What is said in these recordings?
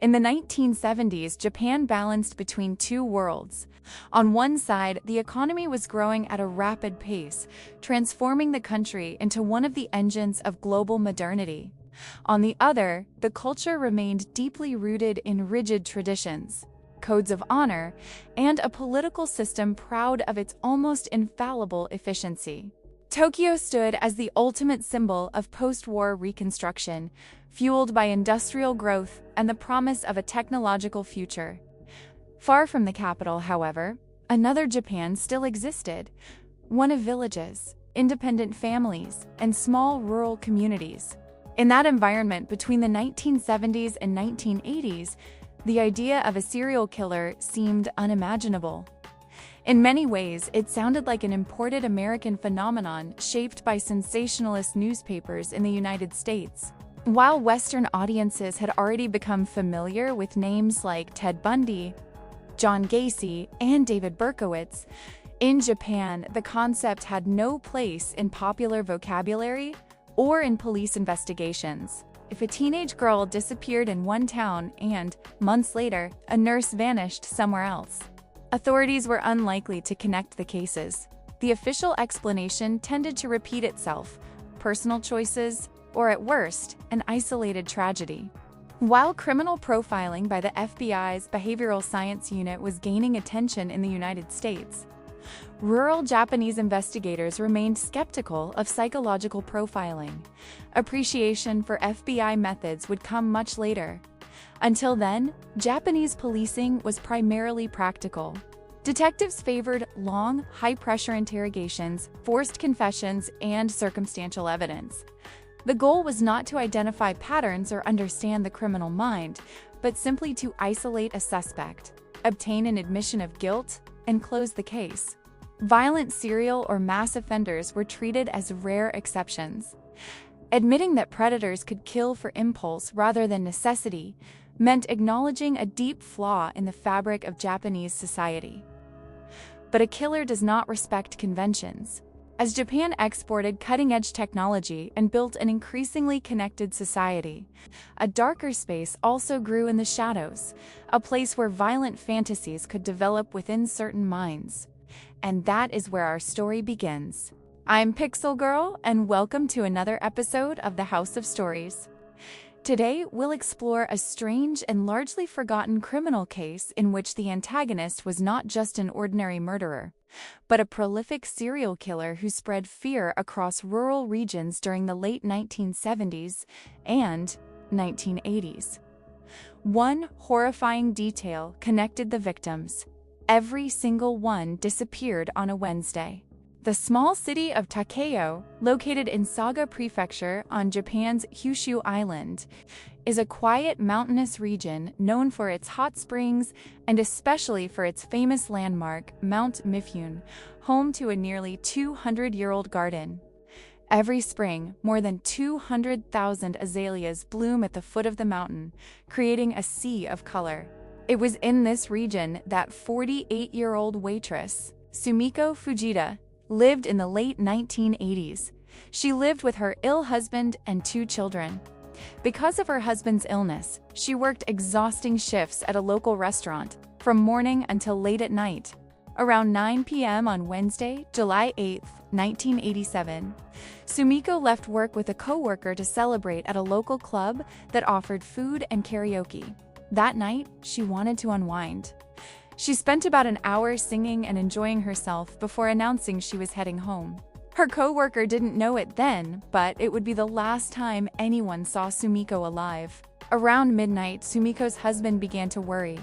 In the 1970s, Japan balanced between two worlds. On one side, the economy was growing at a rapid pace, transforming the country into one of the engines of global modernity. On the other, the culture remained deeply rooted in rigid traditions, codes of honor, and a political system proud of its almost infallible efficiency. Tokyo stood as the ultimate symbol of post-war reconstruction, fueled by industrial growth and the promise of a technological future. Far from the capital, however, another Japan still existed, one of villages, independent families, and small rural communities. In that environment between the 1970s and 1980s, the idea of a serial killer seemed unimaginable. In many ways, it sounded like an imported American phenomenon shaped by sensationalist newspapers in the United States. While Western audiences had already become familiar with names like Ted Bundy, John Gacy, and David Berkowitz, in Japan, the concept had no place in popular vocabulary or in police investigations. If a teenage girl disappeared in one town and, months later, a nurse vanished somewhere else, authorities were unlikely to connect the cases. The official explanation tended to repeat itself: personal choices, or at worst, an isolated tragedy. While criminal profiling by the FBI's Behavioral Science Unit was gaining attention in the United States, rural Japanese investigators remained skeptical of psychological profiling. Appreciation for FBI methods would come much later. Until then, Japanese policing was primarily practical. Detectives favored long, high-pressure interrogations, forced confessions, and circumstantial evidence. The goal was not to identify patterns or understand the criminal mind, but simply to isolate a suspect, obtain an admission of guilt, and close the case. Violent serial or mass offenders were treated as rare exceptions. Admitting that predators could kill for impulse rather than necessity meant acknowledging a deep flaw in the fabric of Japanese society. But a killer does not respect conventions. As Japan exported cutting-edge technology and built an increasingly connected society, a darker space also grew in the shadows, a place where violent fantasies could develop within certain minds. And that is where our story begins. I'm Pixel Girl, and welcome to another episode of the House of Stories. Today, we'll explore a strange and largely forgotten criminal case in which the antagonist was not just an ordinary murderer, but a prolific serial killer who spread fear across rural regions during the late 1970s and 1980s. One horrifying detail connected the victims. Every single one disappeared on a Wednesday. The small city of Takeo, located in Saga Prefecture on Japan's Kyushu Island, is a quiet mountainous region known for its hot springs and especially for its famous landmark, Mount Mifune, home to a nearly 200-year-old garden. Every spring, more than 200,000 azaleas bloom at the foot of the mountain, creating a sea of color. It was in this region that 48-year-old waitress, Sumiko Fujita, lived in the late 1980s. She lived with her ill husband and two children. Because of her husband's illness, she worked exhausting shifts at a local restaurant, from morning until late at night. Around 9 p.m. on Wednesday, July 8, 1987, Sumiko left work with a coworker to celebrate at a local club that offered food and karaoke. That night, she wanted to unwind. She spent about an hour singing and enjoying herself before announcing she was heading home. Her coworker didn't know it then, but it would be the last time anyone saw Sumiko alive. Around midnight, Sumiko's husband began to worry.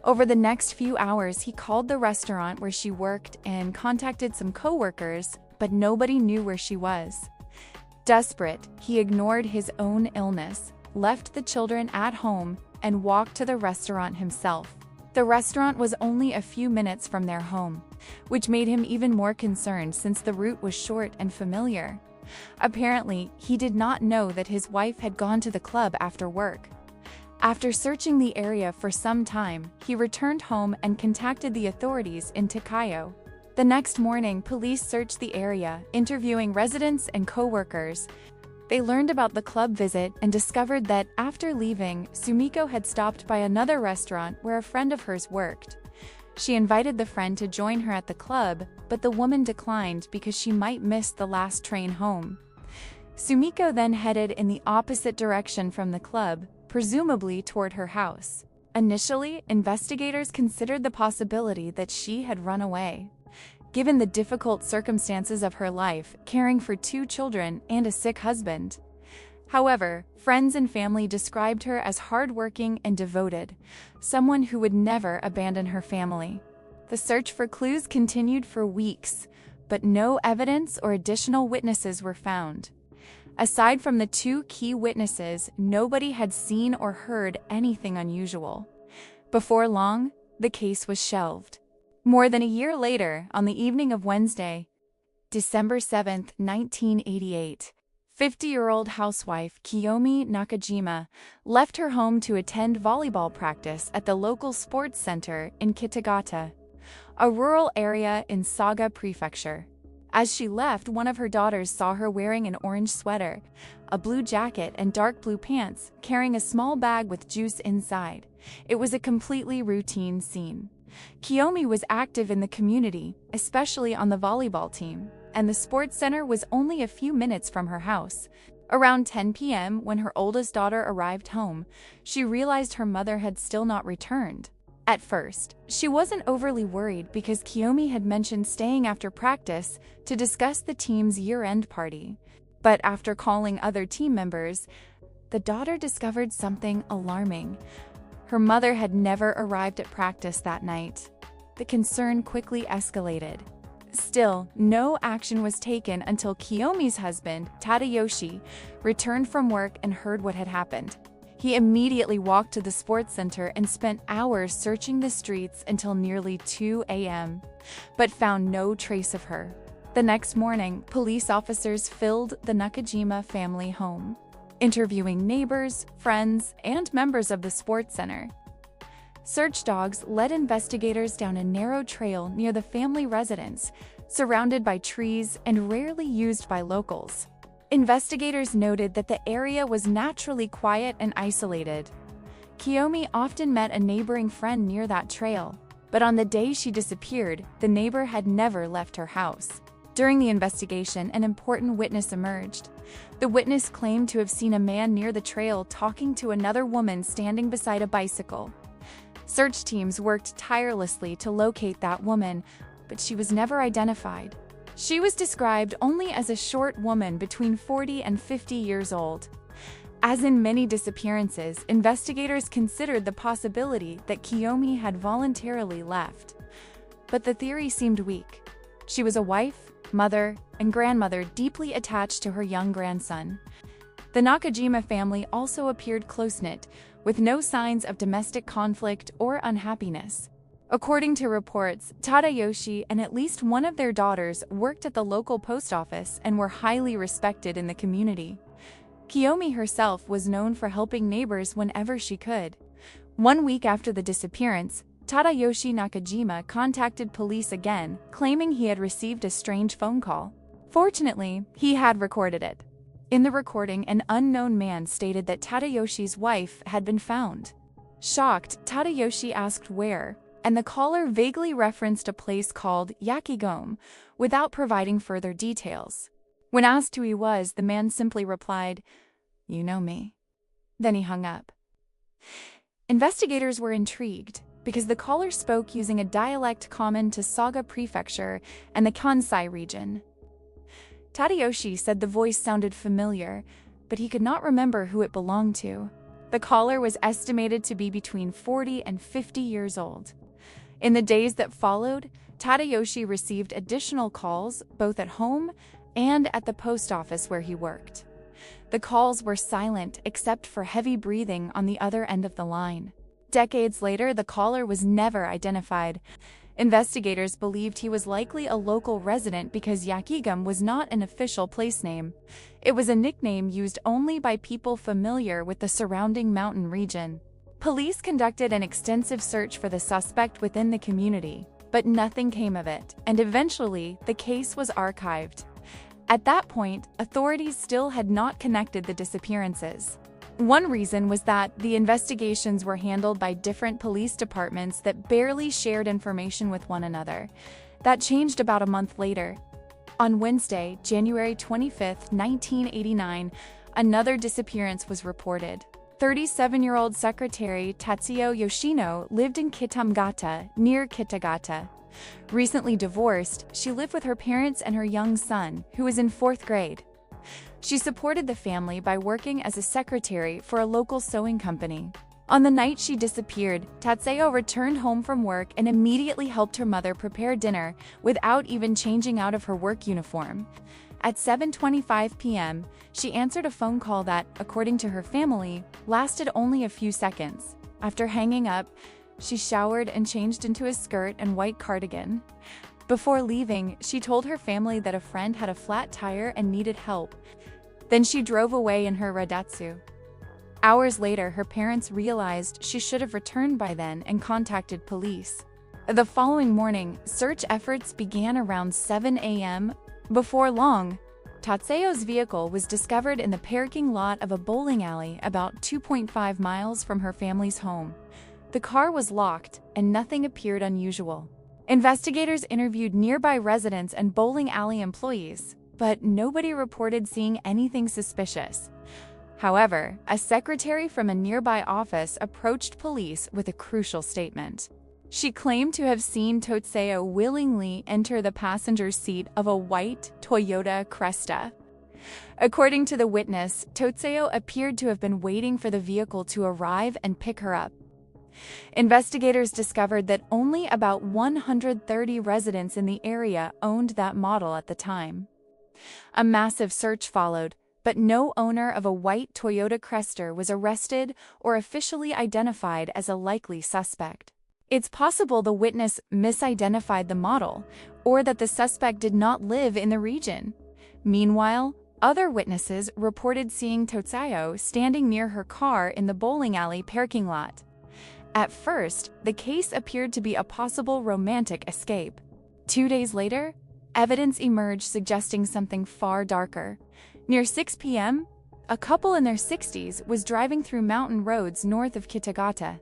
Over the next few hours, he called the restaurant where she worked and contacted some coworkers, but nobody knew where she was. Desperate, he ignored his own illness, left the children at home, and walked to the restaurant himself. The restaurant was only a few minutes from their home, which made him even more concerned since the route was short and familiar. Apparently, he did not know that his wife had gone to the club after work. After searching the area for some time, he returned home and contacted the authorities in Takeo. The next morning, police searched the area, interviewing residents and co-workers, They learned about the club visit and discovered that, after leaving, Sumiko had stopped by another restaurant where a friend of hers worked. She invited the friend to join her at the club, but the woman declined because she might miss the last train home. Sumiko then headed in the opposite direction from the club, presumably toward her house. Initially, investigators considered the possibility that she had run away. Given the difficult circumstances of her life, caring for 2 children and a sick husband. However, friends and family described her as hardworking and devoted, someone who would never abandon her family. The search for clues continued for weeks, but no evidence or additional witnesses were found. Aside from the 2 key witnesses, nobody had seen or heard anything unusual. Before long, the case was shelved. More than a year later, on the evening of Wednesday, December 7, 1988, 50-year-old housewife Kiyomi Nakajima left her home to attend volleyball practice at the local sports center in Kitagata, a rural area in Saga Prefecture. As she left, one of her daughters saw her wearing an orange sweater, a blue jacket, and dark blue pants, carrying a small bag with juice inside. It was a completely routine scene. Kiyomi was active in the community, especially on the volleyball team, and the sports center was only a few minutes from her house. Around 10 p.m., when her oldest daughter arrived home, she realized her mother had still not returned. At first, she wasn't overly worried because Kiyomi had mentioned staying after practice to discuss the team's year-end party. But after calling other team members, the daughter discovered something alarming. Her mother had never arrived at practice that night. The concern quickly escalated. Still, no action was taken until Kiyomi's husband, Tadayoshi, returned from work and heard what had happened. He immediately walked to the sports center and spent hours searching the streets until nearly 2 a.m., but found no trace of her. The next morning, police officers filled the Nakajima family home, interviewing neighbors, friends, and members of the sports center. Search dogs led investigators down a narrow trail near the family residence, surrounded by trees and rarely used by locals. Investigators noted that the area was naturally quiet and isolated. Kiyomi often met a neighboring friend near that trail, but on the day she disappeared, the neighbor had never left her house. During the investigation, an important witness emerged. The witness claimed to have seen a man near the trail talking to another woman standing beside a bicycle. Search teams worked tirelessly to locate that woman, but she was never identified. She was described only as a short woman between 40 and 50 years old. As in many disappearances, investigators considered the possibility that Kiyomi had voluntarily left. But the theory seemed weak. She was a wife, mother, and grandmother deeply attached to her young grandson. The Nakajima family also appeared close-knit, with no signs of domestic conflict or unhappiness. According to reports, Tadayoshi and at least one of their daughters worked at the local post office and were highly respected in the community. Kiyomi herself was known for helping neighbors whenever she could. 1 week after the disappearance, Tadayoshi Nakajima contacted police again, claiming he had received a strange phone call. Fortunately, he had recorded it. In the recording, an unknown man stated that Tadayoshi's wife had been found. Shocked, Tadayoshi asked where, and the caller vaguely referenced a place called Yakigome, without providing further details. When asked who he was, the man simply replied, "You know me." Then he hung up. Investigators were intrigued, because the caller spoke using a dialect common to Saga Prefecture and the Kansai region. Tadayoshi said the voice sounded familiar, but he could not remember who it belonged to. The caller was estimated to be between 40 and 50 years old. In the days that followed, Tadayoshi received additional calls both at home and at the post office where he worked. The calls were silent except for heavy breathing on the other end of the line. Decades later, the caller was never identified. Investigators believed he was likely a local resident because Yakigame was not an official place name. It was a nickname used only by people familiar with the surrounding mountain region. Police conducted an extensive search for the suspect within the community, but nothing came of it, and eventually the case was archived. At that point, authorities still had not connected the disappearances. One reason was that the investigations were handled by different police departments that barely shared information with one another. That changed about a month later. On Wednesday, January 25, 1989, another disappearance was reported. 37-year-old secretary Tatsuo Yoshino lived in Kitamgata, near Kitagata. Recently divorced, she lived with her parents and her young son, who was in 4th grade. She supported the family by working as a secretary for a local sewing company. On the night she disappeared, Tatsuo returned home from work and immediately helped her mother prepare dinner without even changing out of her work uniform. At 7:25 p.m., she answered a phone call that, according to her family, lasted only a few seconds. After hanging up, she showered and changed into a skirt and white cardigan. Before leaving, she told her family that a friend had a flat tire and needed help. Then she drove away in her Radatsu. Hours later, her parents realized she should have returned by then and contacted police. The following morning, search efforts began around 7 a.m. Before long, Tatsuo's vehicle was discovered in the parking lot of a bowling alley about 2.5 miles from her family's home. The car was locked, and nothing appeared unusual. Investigators interviewed nearby residents and bowling alley employees, but nobody reported seeing anything suspicious. However, a secretary from a nearby office approached police with a crucial statement. She claimed to have seen Tatsuo willingly enter the passenger seat of a white Toyota Cresta. According to the witness, Tatsuo appeared to have been waiting for the vehicle to arrive and pick her up. Investigators discovered that only about 130 residents in the area owned that model at the time. A massive search followed, but no owner of a white Toyota Cresta was arrested or officially identified as a likely suspect. It's possible the witness misidentified the model, or that the suspect did not live in the region. Meanwhile, other witnesses reported seeing Tatsuo standing near her car in the bowling alley parking lot. At first, the case appeared to be a possible romantic escape. 2 days later, evidence emerged suggesting something far darker. Near 6 p.m., a couple in their 60s was driving through mountain roads north of Kitagata.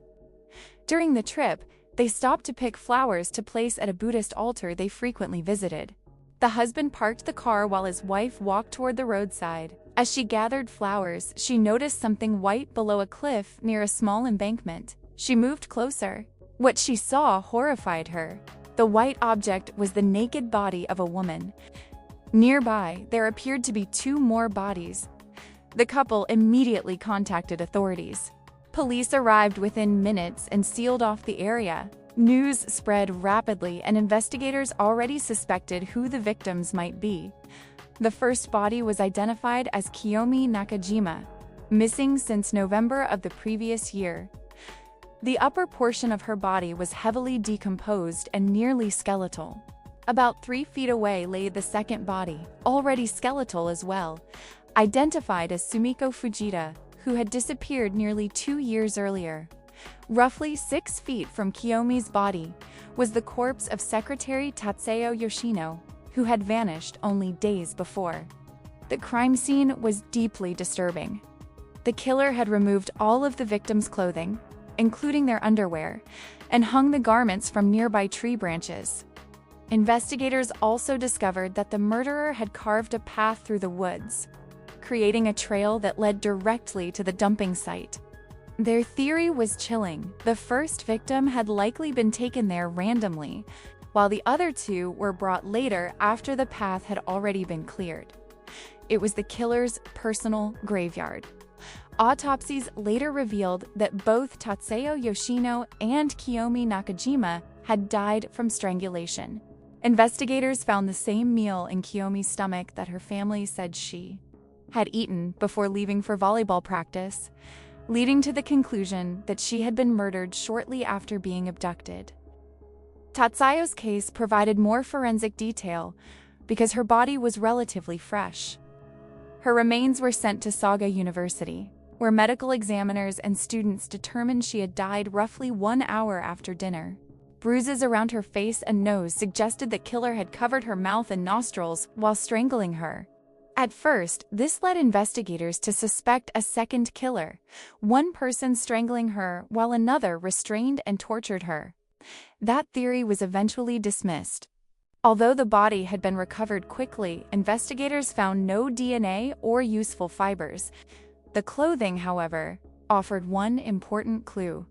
During the trip, they stopped to pick flowers to place at a Buddhist altar they frequently visited. The husband parked the car while his wife walked toward the roadside. As she gathered flowers, she noticed something white below a cliff near a small embankment. She moved closer. What she saw horrified her. The white object was the naked body of a woman. Nearby, there appeared to be 2 more bodies. The couple immediately contacted authorities. Police arrived within minutes and sealed off the area. News spread rapidly, and investigators already suspected who the victims might be. The first body was identified as Kiyomi Nakajima, missing since November of the previous year. The upper portion of her body was heavily decomposed and nearly skeletal. About 3 feet away lay the second body, already skeletal as well, identified as Sumiko Fujita, who had disappeared nearly 2 years earlier. Roughly 6 feet from Kiyomi's body was the corpse of Secretary Tatsuo Yoshino, who had vanished only days before. The crime scene was deeply disturbing. The killer had removed all of the victims' clothing, including their underwear, and hung the garments from nearby tree branches. Investigators also discovered that the murderer had carved a path through the woods, creating a trail that led directly to the dumping site. Their theory was chilling. The first victim had likely been taken there randomly, while the other 2 were brought later after the path had already been cleared. It was the killer's personal graveyard. Autopsies later revealed that both Tatsuo Yoshino and Kiyomi Nakajima had died from strangulation. Investigators found the same meal in Kiyomi's stomach that her family said she had eaten before leaving for volleyball practice, leading to the conclusion that she had been murdered shortly after being abducted. Tatsuo's case provided more forensic detail because her body was relatively fresh. Her remains were sent to Saga University, where medical examiners and students determined she had died roughly 1 hour after dinner. Bruises around her face and nose suggested the killer had covered her mouth and nostrils while strangling her. At first, this led investigators to suspect a second killer, one person strangling her while another restrained and tortured her. That theory was eventually dismissed. Although the body had been recovered quickly, investigators found no DNA or useful fibers. The clothing, however, offered one important clue.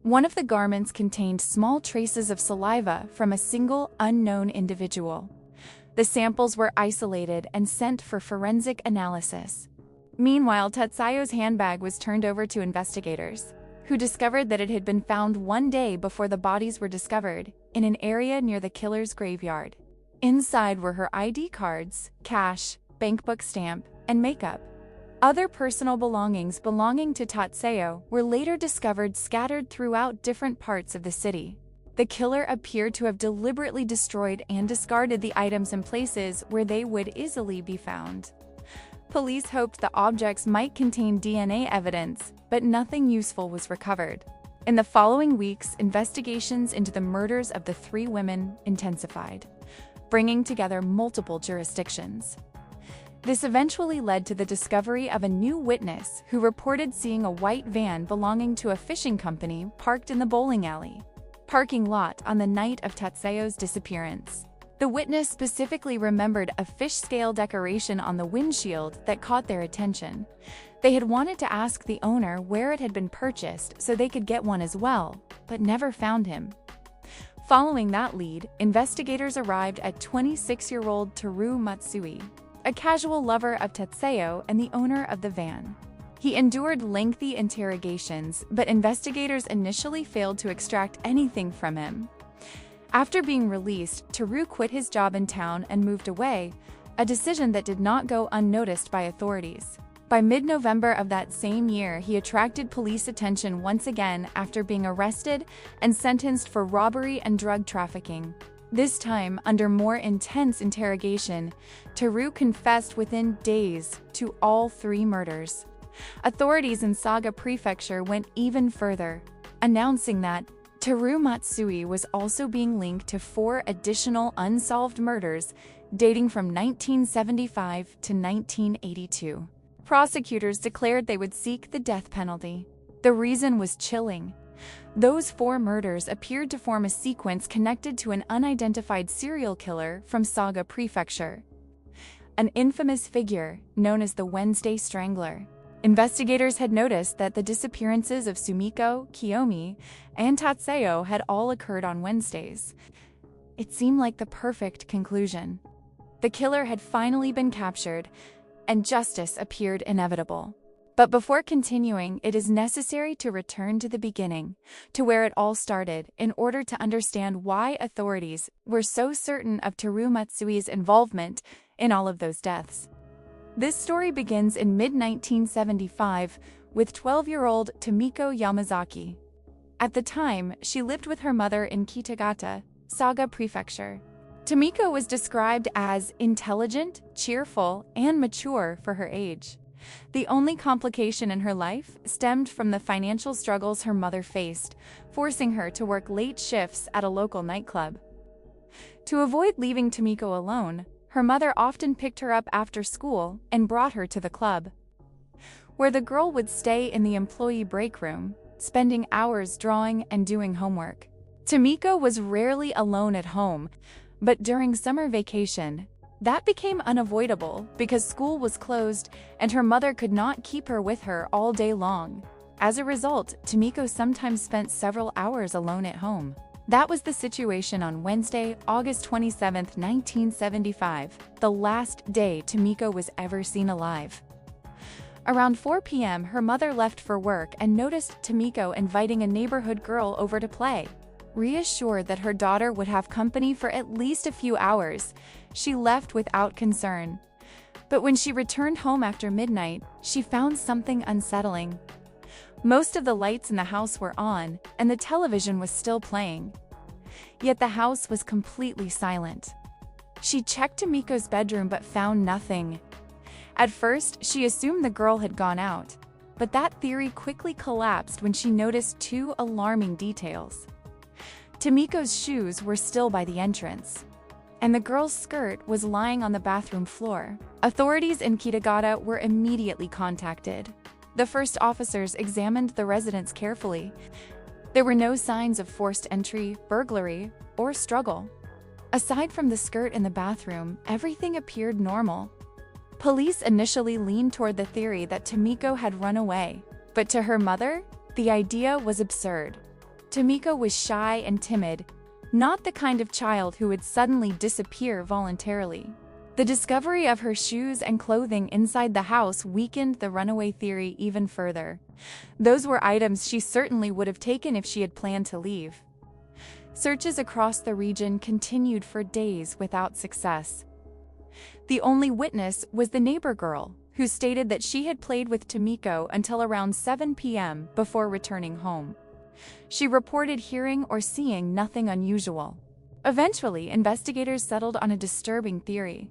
One of the garments contained small traces of saliva from a single unknown individual. The samples were isolated and sent for forensic analysis. Meanwhile, Tatsuyo's handbag was turned over to investigators, who discovered that it had been found one day before the bodies were discovered, in an area near the killer's graveyard. Inside were her ID cards, cash, bankbook stamp, and makeup. Other personal belongings belonging to Tatsuyo were later discovered scattered throughout different parts of the city. The killer appeared to have deliberately destroyed and discarded the items in places where they would easily be found. Police hoped the objects might contain DNA evidence, but nothing useful was recovered. In the following weeks, investigations into the murders of the three women intensified, bringing together multiple jurisdictions. This eventually led to the discovery of a new witness who reported seeing a white van belonging to a fishing company parked in the bowling alley parking lot on the night of Tatsuyo's disappearance. The witness specifically remembered a fish scale decoration on the windshield that caught their attention. They had wanted to ask the owner where it had been purchased so they could get one as well, but never found him. Following that lead, investigators arrived at 26-year-old Teru Matsui, a casual lover of Tatsuyo and the owner of the van. He endured lengthy interrogations, but investigators initially failed to extract anything from him. After being released, Teru quit his job in town and moved away, a decision that did not go unnoticed by authorities. By mid-November of that same year, he attracted police attention once again after being arrested and sentenced for robbery and drug trafficking. This time, under more intense interrogation, Teru confessed within days to all three murders. Authorities in Saga Prefecture went even further, announcing that Teru Matsui was also being linked to 4 additional unsolved murders dating from 1975 to 1982. Prosecutors declared they would seek the death penalty. The reason was chilling. Those 4 murders appeared to form a sequence connected to an unidentified serial killer from Saga Prefecture, an infamous figure known as the Wednesday Strangler. Investigators had noticed that the disappearances of Sumiko, Kiyomi, and Tatsuyo had all occurred on Wednesdays. It seemed like the perfect conclusion. The killer had finally been captured, and justice appeared inevitable. But before continuing, it is necessary to return to the beginning, to where it all started, in order to understand why authorities were so certain of Teru Matsui's involvement in all of those deaths. This story begins in mid-1975 with 12-year-old Tomiko Yamazaki. At the time, she lived with her mother in Kitagata, Saga Prefecture. Tomiko was described as intelligent, cheerful, and mature for her age. The only complication in her life stemmed from the financial struggles her mother faced, forcing her to work late shifts at a local nightclub. To avoid leaving Tomiko alone, her mother often picked her up after school and brought her to the club, where the girl would stay in the employee break room, spending hours drawing and doing homework. Tomiko was rarely alone at home, but during summer vacation, that became unavoidable because school was closed and her mother could not keep her with her all day long. As a result, Tomiko sometimes spent several hours alone at home. That was the situation on Wednesday, August 27, 1975, the last day Tomiko was ever seen alive. Around 4 p.m., her mother left for work and noticed Tomiko inviting a neighborhood girl over to play. Reassured that her daughter would have company for at least a few hours, she left without concern. But when she returned home after midnight, she found something unsettling. Most of the lights in the house were on, and the television was still playing. Yet the house was completely silent. She checked Tomiko's bedroom but found nothing. At first, she assumed the girl had gone out, but that theory quickly collapsed when she noticed 2 alarming details. Tomiko's shoes were still by the entrance. and the girl's skirt was lying on the bathroom floor. Authorities in Kitagata were immediately contacted. The first officers examined the residence carefully. There were no signs of forced entry, burglary, or struggle. Aside from the skirt in the bathroom, everything appeared normal. Police initially leaned toward the theory that Tomiko had run away, but to her mother, the idea was absurd. Tomiko was shy and timid, not the kind of child who would suddenly disappear voluntarily. The discovery of her shoes and clothing inside the house weakened the runaway theory even further. Those were items she certainly would have taken if she had planned to leave. Searches across the region continued for days without success. The only witness was the neighbor girl, who stated that she had played with Tomiko until around 7 p.m. before returning home. She reported hearing or seeing nothing unusual. Eventually, investigators settled on a disturbing theory.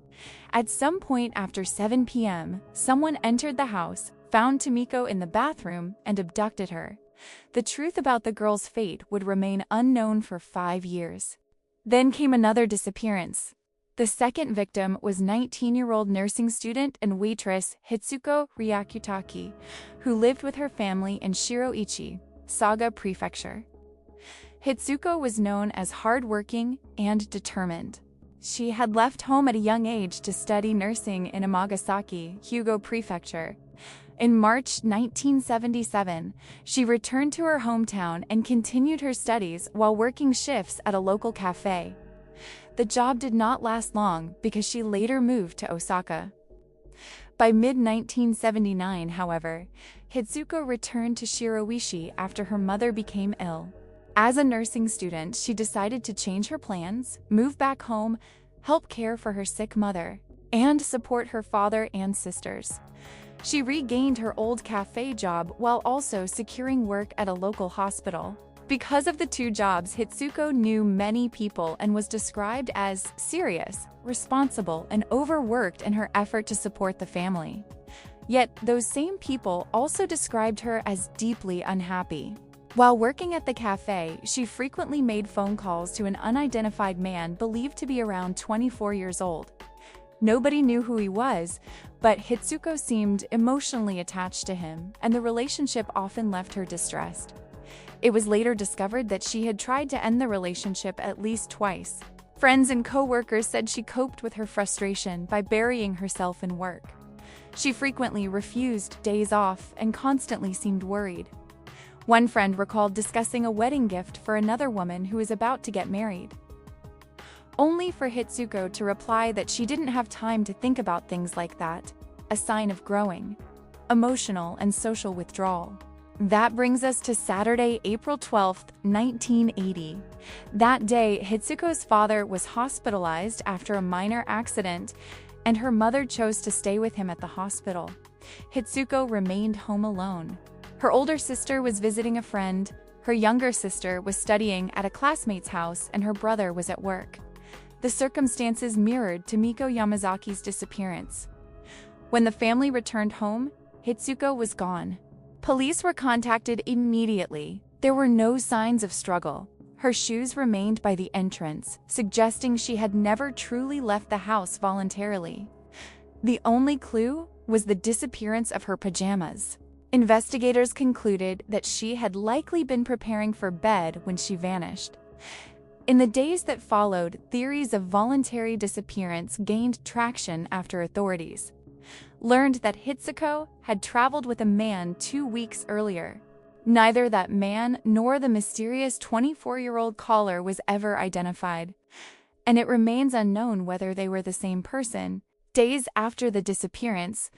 At some point after 7 p.m., someone entered the house, found Tomiko in the bathroom, and abducted her. The truth about the girl's fate would remain unknown for 5 years. Then came another disappearance. The second victim was 19-year-old nursing student and waitress Hitsuko Ryakutaki, who lived with her family in Shiroichi, Saga Prefecture. Hitsuko was known as hardworking and determined. She had left home at a young age to study nursing in Amagasaki, Hyōgo Prefecture. In March 1977, she returned to her hometown and continued her studies while working shifts at a local cafe. The job did not last long because she later moved to Osaka. By mid-1979, however, Hitsuko returned to Shiroishi after her mother became ill. As a nursing student, she decided to change her plans, move back home, help care for her sick mother, and support her father and sisters. She regained her old cafe job while also securing work at a local hospital. Because of the two jobs, Hitsuko knew many people and was described as serious, responsible, and overworked in her effort to support the family. Yet, those same people also described her as deeply unhappy. While working at the cafe, she frequently made phone calls to an unidentified man believed to be around 24 years old. Nobody knew who he was, but Hitsuko seemed emotionally attached to him, and the relationship often left her distressed. It was later discovered that she had tried to end the relationship at least twice. Friends and co-workers said she coped with her frustration by burying herself in work. She frequently refused days off and constantly seemed worried. One friend recalled discussing a wedding gift for another woman who was about to get married, only for Hitsuko to reply that she didn't have time to think about things like that, a sign of growing emotional and social withdrawal. That brings us to Saturday, April 12, 1980. That day, Hitsuko's father was hospitalized after a minor accident, and her mother chose to stay with him at the hospital. Hitsuko remained home alone. Her older sister was visiting a friend, her younger sister was studying at a classmate's house, and her brother was at work. The circumstances mirrored Tomiko Yamazaki's disappearance. When the family returned home, Hitsuko was gone. Police were contacted immediately. There were no signs of struggle. Her shoes remained by the entrance, suggesting she had never truly left the house voluntarily. The only clue was the disappearance of her pajamas. Investigators concluded that she had likely been preparing for bed when she vanished. In the days that followed, theories of voluntary disappearance gained traction after authorities learned that Hitsuko had traveled with a man 2 weeks earlier. Neither that man nor the mysterious 24-year-old caller was ever identified, and it remains unknown whether they were the same person. Days after the disappearance,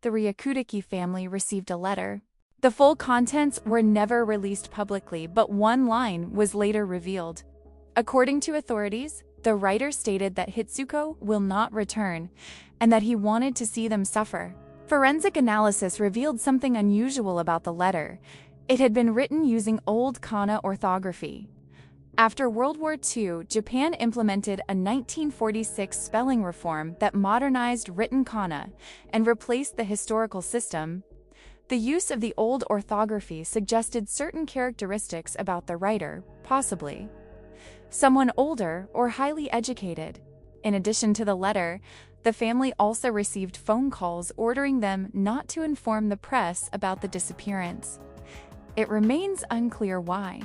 the Ryakutaki family received a letter. The full contents were never released publicly, but one line was later revealed. According to authorities, the writer stated that Hitsuko will not return, and that he wanted to see them suffer. Forensic analysis revealed something unusual about the letter. It had been written using old kana orthography. After World War II, Japan implemented a 1946 spelling reform that modernized written kana and replaced the historical system. The use of the old orthography suggested certain characteristics about the writer, possibly someone older or highly educated. In addition to the letter, the family also received phone calls ordering them not to inform the press about the disappearance. It remains unclear why.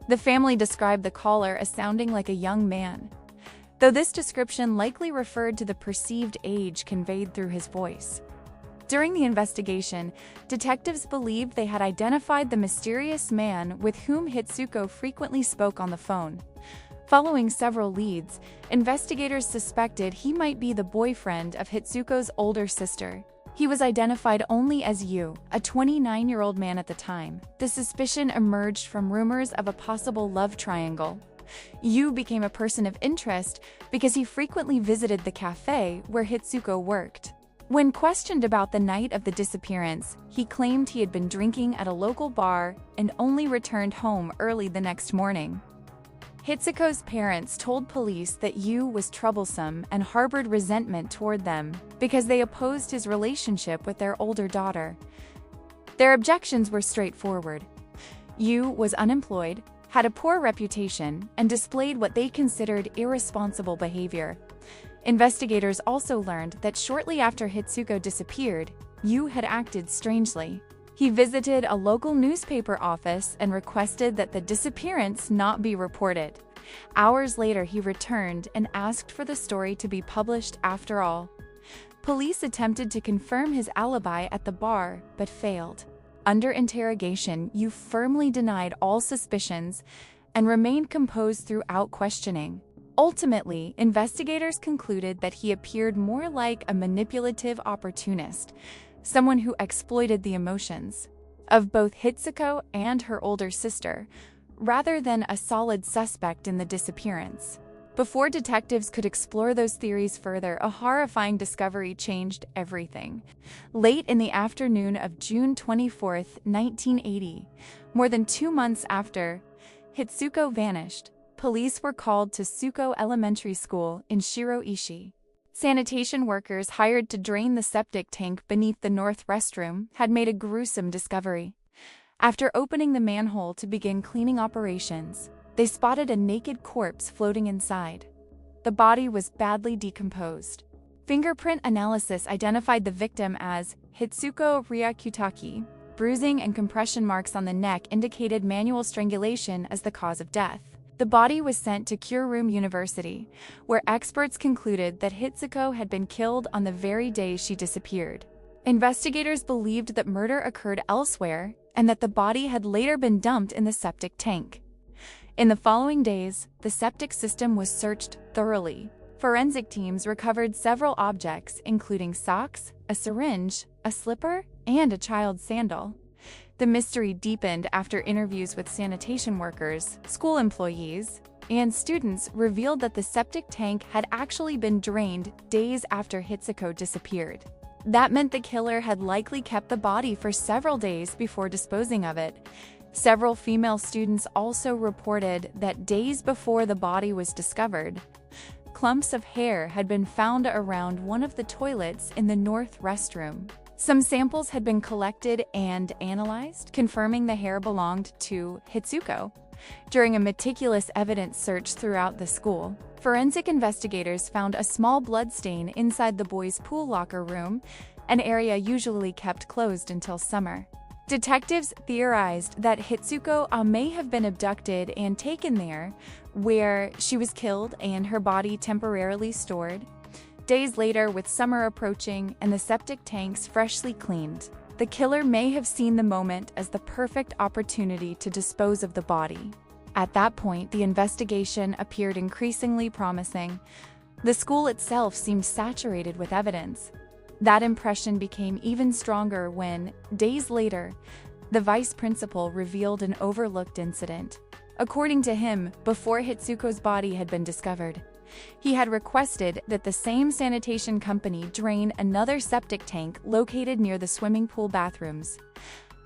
The family described the caller as sounding like a young man, though this description likely referred to the perceived age conveyed through his voice. During the investigation, detectives believed they had identified the mysterious man with whom Hitsuko frequently spoke on the phone. Following several leads, investigators suspected he might be the boyfriend of Hitsuko's older sister. He was identified only as Yu, a 29-year-old man at the time. The suspicion emerged from rumors of a possible love triangle. Yu became a person of interest because he frequently visited the cafe where Hitsuko worked. When questioned about the night of the disappearance, he claimed he had been drinking at a local bar and only returned home early the next morning. Hitsuko's parents told police that Yu was troublesome and harbored resentment toward them because they opposed his relationship with their older daughter. Their objections were straightforward. Yu was unemployed, had a poor reputation, and displayed what they considered irresponsible behavior. Investigators also learned that shortly after Hitsuko disappeared, Yu had acted strangely. He visited a local newspaper office and requested that the disappearance not be reported. Hours later, he returned and asked for the story to be published after all. Police attempted to confirm his alibi at the bar, but failed. Under interrogation, Yu firmly denied all suspicions and remained composed throughout questioning. Ultimately, investigators concluded that he appeared more like a manipulative opportunist, someone who exploited the emotions of both Hitsuko and her older sister, rather than a solid suspect in the disappearance. Before detectives could explore those theories further, a horrifying discovery changed everything. Late in the afternoon of June 24, 1980, more than 2 months after Hitsuko vanished, police were called to Suko Elementary School in Shiroishi. Sanitation workers hired to drain the septic tank beneath the north restroom had made a gruesome discovery. After opening the manhole to begin cleaning operations, they spotted a naked corpse floating inside. The body was badly decomposed. Fingerprint analysis identified the victim as Hitsuko Ryakutaki. Bruising and compression marks on the neck indicated manual strangulation as the cause of death. The body was sent to Kyuruma University, where experts concluded that Hitsuko had been killed on the very day she disappeared. Investigators believed that murder occurred elsewhere and that the body had later been dumped in the septic tank. In the following days, the septic system was searched thoroughly. Forensic teams recovered several objects, including socks, a syringe, a slipper, and a child's sandal. The mystery deepened after interviews with sanitation workers, school employees, and students revealed that the septic tank had actually been drained days after Hitsuko disappeared. That meant the killer had likely kept the body for several days before disposing of it. Several female students also reported that days before the body was discovered, clumps of hair had been found around one of the toilets in the north restroom. Some samples had been collected and analyzed, confirming the hair belonged to Hitsuko. During a meticulous evidence search throughout the school, forensic investigators found a small blood stain inside the boys' pool locker room, an area usually kept closed until summer. Detectives theorized that Hitsuko may have been abducted and taken there, where she was killed and her body temporarily stored. Days later, with summer approaching and the septic tanks freshly cleaned, the killer may have seen the moment as the perfect opportunity to dispose of the body. At that point, the investigation appeared increasingly promising. The school itself seemed saturated with evidence. That impression became even stronger when, days later, the vice principal revealed an overlooked incident. According to him, before Hitsuko's body had been discovered, he had requested that the same sanitation company drain another septic tank located near the swimming pool bathrooms.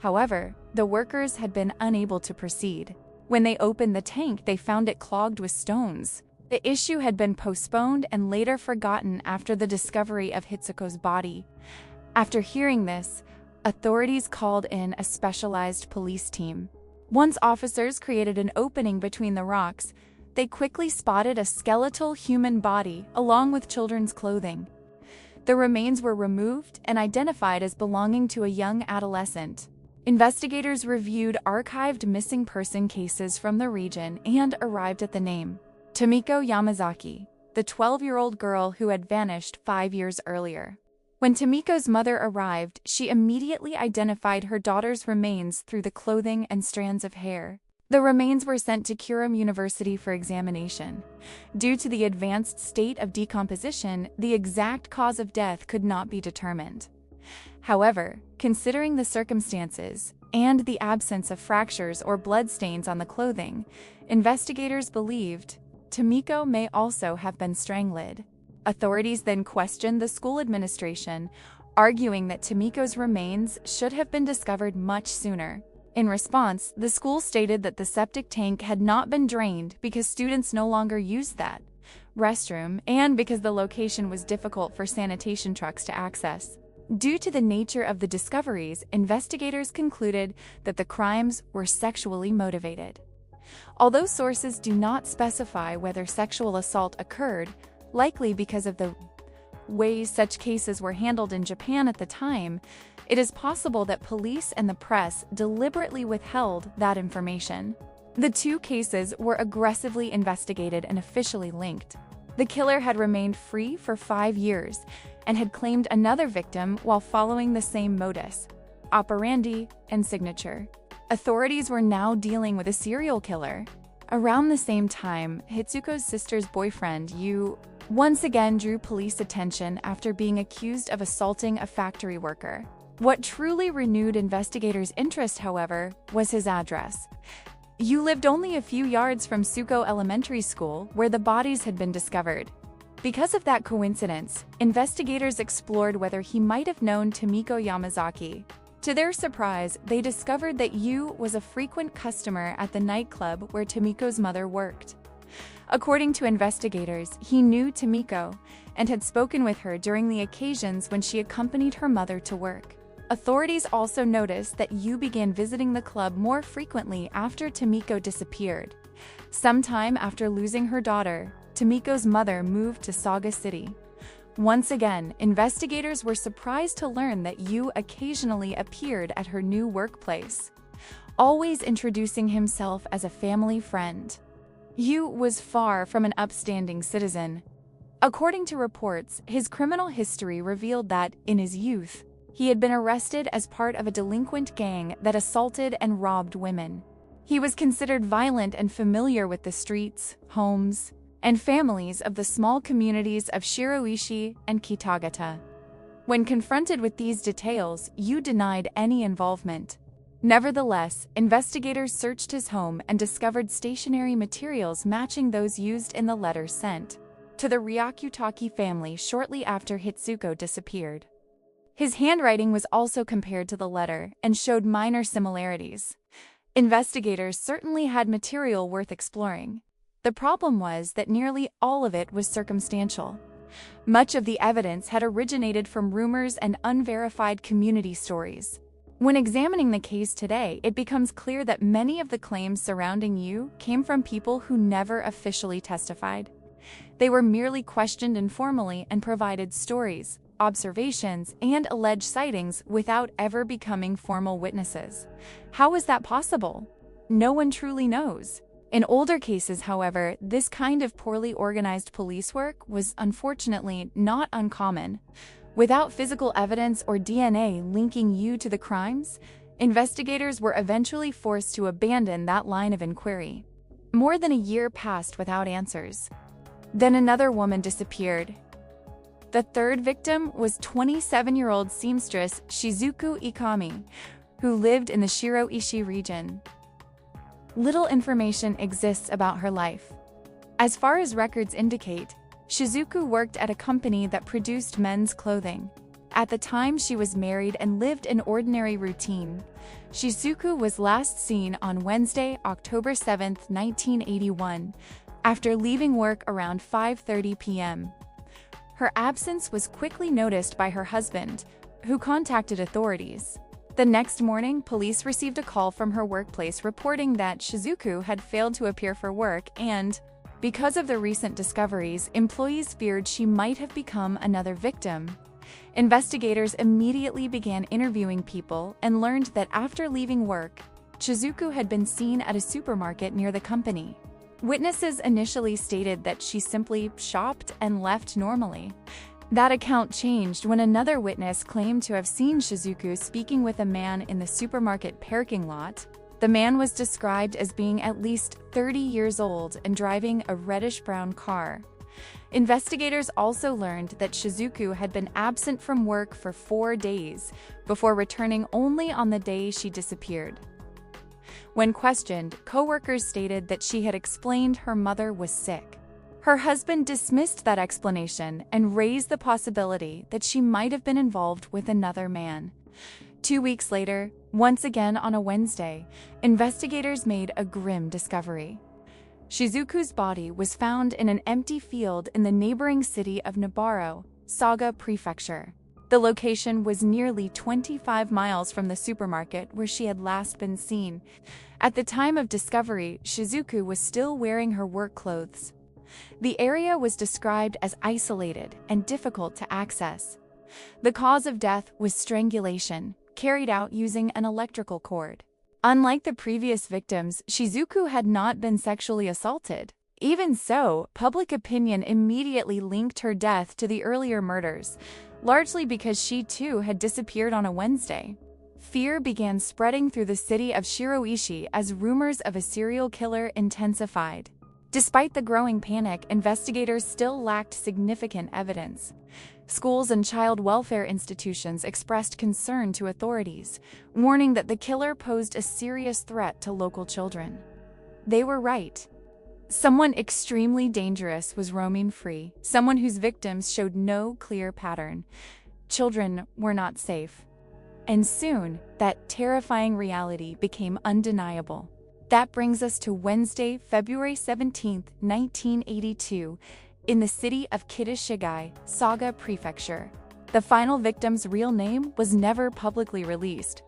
However, the workers had been unable to proceed. When they opened the tank, they found it clogged with stones. The issue had been postponed and later forgotten after the discovery of Hitsuko's body. After hearing this, authorities called in a specialized police team. Once officers created an opening between the rocks, they quickly spotted a skeletal human body along with children's clothing. The remains were removed and identified as belonging to a young adolescent. Investigators reviewed archived missing person cases from the region and arrived at the name Tomiko Yamazaki, the 12-year-old girl who had vanished 5 years earlier. When Tomiko's mother arrived, she immediately identified her daughter's remains through the clothing and strands of hair. The remains were sent to Kurum University for examination. Due to the advanced state of decomposition, the exact cause of death could not be determined. However, considering the circumstances and the absence of fractures or bloodstains on the clothing, investigators believed Tomiko may also have been strangled. Authorities then questioned the school administration, arguing that Tomiko's remains should have been discovered much sooner. In response, the school stated that the septic tank had not been drained because students no longer used that restroom and because the location was difficult for sanitation trucks to access. Due to the nature of the discoveries, investigators concluded that the crimes were sexually motivated. Although sources do not specify whether sexual assault occurred, likely because of the ways such cases were handled in Japan at the time, it is possible that police and the press deliberately withheld that information. The two cases were aggressively investigated and officially linked. The killer had remained free for 5 years and had claimed another victim while following the same modus operandi and signature. Authorities were now dealing with a serial killer. Around the same time, Hitsuko's sister's boyfriend, Yu, once again drew police attention after being accused of assaulting a factory worker. What truly renewed investigators' interest, however, was his address. Yu lived only a few yards from Suko Elementary School, where the bodies had been discovered. Because of that coincidence, investigators explored whether he might have known Tomiko Yamazaki. To their surprise, they discovered that Yu was a frequent customer at the nightclub where Tomiko's mother worked. According to investigators, he knew Tomiko and had spoken with her during the occasions when she accompanied her mother to work. Authorities also noticed that Yu began visiting the club more frequently after Tomiko disappeared. Sometime after losing her daughter, Tomiko's mother moved to Saga City. Once again, investigators were surprised to learn that Yu occasionally appeared at her new workplace, always introducing himself as a family friend. Yu was far from an upstanding citizen. According to reports, his criminal history revealed that, in his youth, he had been arrested as part of a delinquent gang that assaulted and robbed women. He was considered violent and familiar with the streets, homes, and families of the small communities of Shiroishi and Kitagata. When confronted with these details, Yu denied any involvement. Nevertheless, investigators searched his home and discovered stationery materials matching those used in the letters sent to the Ryakutaki family shortly after Hitsuko disappeared. His handwriting was also compared to the letter and showed minor similarities. Investigators certainly had material worth exploring. The problem was that nearly all of it was circumstantial. Much of the evidence had originated from rumors and unverified community stories. When examining the case today, it becomes clear that many of the claims surrounding Yu came from people who never officially testified. They were merely questioned informally and provided stories, observations, and alleged sightings without ever becoming formal witnesses. How is that possible? No one truly knows. In older cases, however, this kind of poorly organized police work was unfortunately not uncommon. Without physical evidence or DNA linking Yu to the crimes, investigators were eventually forced to abandon that line of inquiry. More than a year passed without answers. Then another woman disappeared. The third victim was 27-year-old seamstress Shizuku Ikami, who lived in the Shiroishi region. Little information exists about her life. As far as records indicate, Shizuku worked at a company that produced men's clothing. At the time, she was married and lived an ordinary routine. Shizuku was last seen on Wednesday, October 7, 1981, after leaving work around 5:30 p.m. Her absence was quickly noticed by her husband, who contacted authorities. The next morning, police received a call from her workplace reporting that Shizuku had failed to appear for work and Because of the recent discoveries, employees feared she might have become another victim. Investigators immediately began interviewing people and learned that after leaving work, Shizuku had been seen at a supermarket near the company. Witnesses initially stated that she simply shopped and left normally. That account changed when another witness claimed to have seen Shizuku speaking with a man in the supermarket parking lot. The man was described as being at least 30 years old and driving a reddish-brown car. Investigators also learned that Shizuku had been absent from work for 4 days before returning only on the day she disappeared. When questioned, co-workers stated that she had explained her mother was sick. Her husband dismissed that explanation and raised the possibility that she might have been involved with another man. 2 weeks later, once again on a Wednesday, investigators made a grim discovery. Shizuku's body was found in an empty field in the neighboring city of Nabaro, Saga Prefecture. The location was nearly 25 miles from the supermarket where she had last been seen. At the time of discovery, Shizuku was still wearing her work clothes. The area was described as isolated and difficult to access. The cause of death was strangulation, carried out using an electrical cord. Unlike the previous victims, Shizuku had not been sexually assaulted. Even so, public opinion immediately linked her death to the earlier murders, largely because she too had disappeared on a Wednesday. Fear began spreading through the city of Shiroishi as rumors of a serial killer intensified. Despite the growing panic, investigators still lacked significant evidence. Schools and child welfare institutions expressed concern to authorities, warning that the killer posed a serious threat to local children. They were right. Someone extremely dangerous was roaming free, someone whose victims showed no clear pattern. Children were not safe. And soon, that terrifying reality became undeniable. That brings us to Wednesday, February 17, 1982, in the city of Kitashigai, Saga Prefecture. The final victim's real name was never publicly released.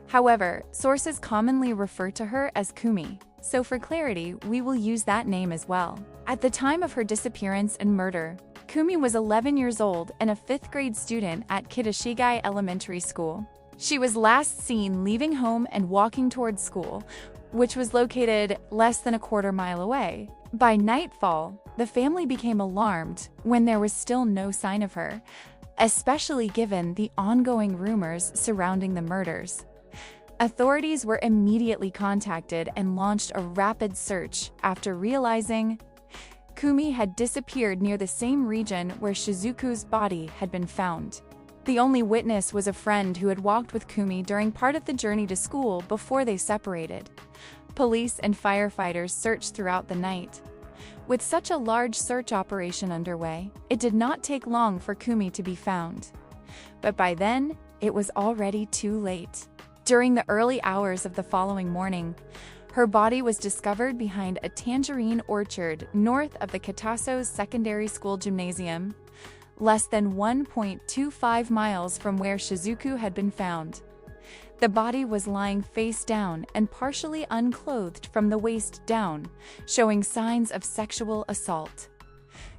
However, sources commonly refer to her as Kumi, so for clarity, we will use that name as well. At the time of her disappearance and murder, Kumi was 11 years old and a 5th grade student at Kitashigai Elementary School. She was last seen leaving home and walking towards school, which was located less than a quarter mile away. By nightfall, the family became alarmed when there was still no sign of her, especially given the ongoing rumors surrounding the murders. Authorities were immediately contacted and launched a rapid search after realizing Kumi had disappeared near the same region where Shizuku's body had been found. The only witness was a friend who had walked with Kumi during part of the journey to school before they separated. Police and firefighters searched throughout the night. With such a large search operation underway, it did not take long for Kumi to be found. But by then, it was already too late. During the early hours of the following morning, her body was discovered behind a tangerine orchard north of the Kitaso's secondary school gymnasium, less than 1.25 miles from where Shizuku had been found. The body was lying face down and partially unclothed from the waist down, showing signs of sexual assault.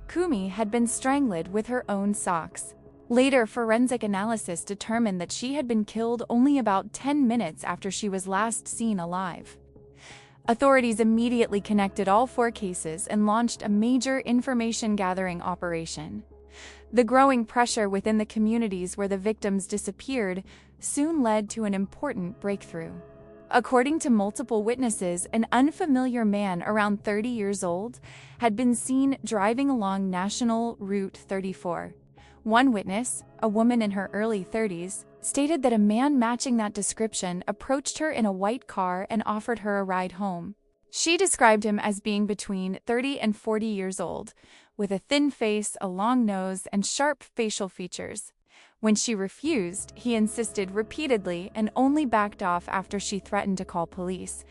Kumi had been strangled with her own socks. Later, forensic analysis determined that she had been killed only about 10 minutes after she was last seen alive. Authorities immediately connected all 4 cases and launched a major information-gathering operation. The growing pressure within the communities where the victims disappeared soon led to an important breakthrough. According to multiple witnesses, an unfamiliar man around 30 years old had been seen driving along National Route 34. One witness, a woman in her early 30s, stated that a man matching that description approached her in a white car and offered her a ride home. She described him as being between 30 and 40 years old, with a thin face, a long nose, and sharp facial features. When she refused, he insisted repeatedly and only backed off after she threatened to call police.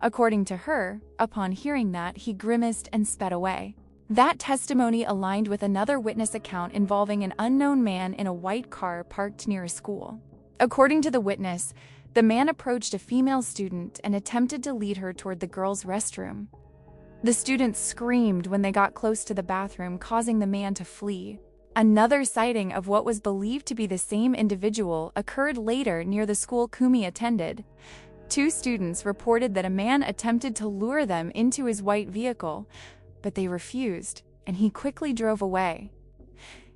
According to her, upon hearing that, he grimaced and sped away. That testimony aligned with another witness account involving an unknown man in a white car parked near a school. According to the witness, the man approached a female student and attempted to lead her toward the girls' restroom. The students screamed when they got close to the bathroom, causing the man to flee. Another sighting of what was believed to be the same individual occurred later near the school Kumi attended. 2 students reported that a man attempted to lure them into his white vehicle, but they refused, and he quickly drove away.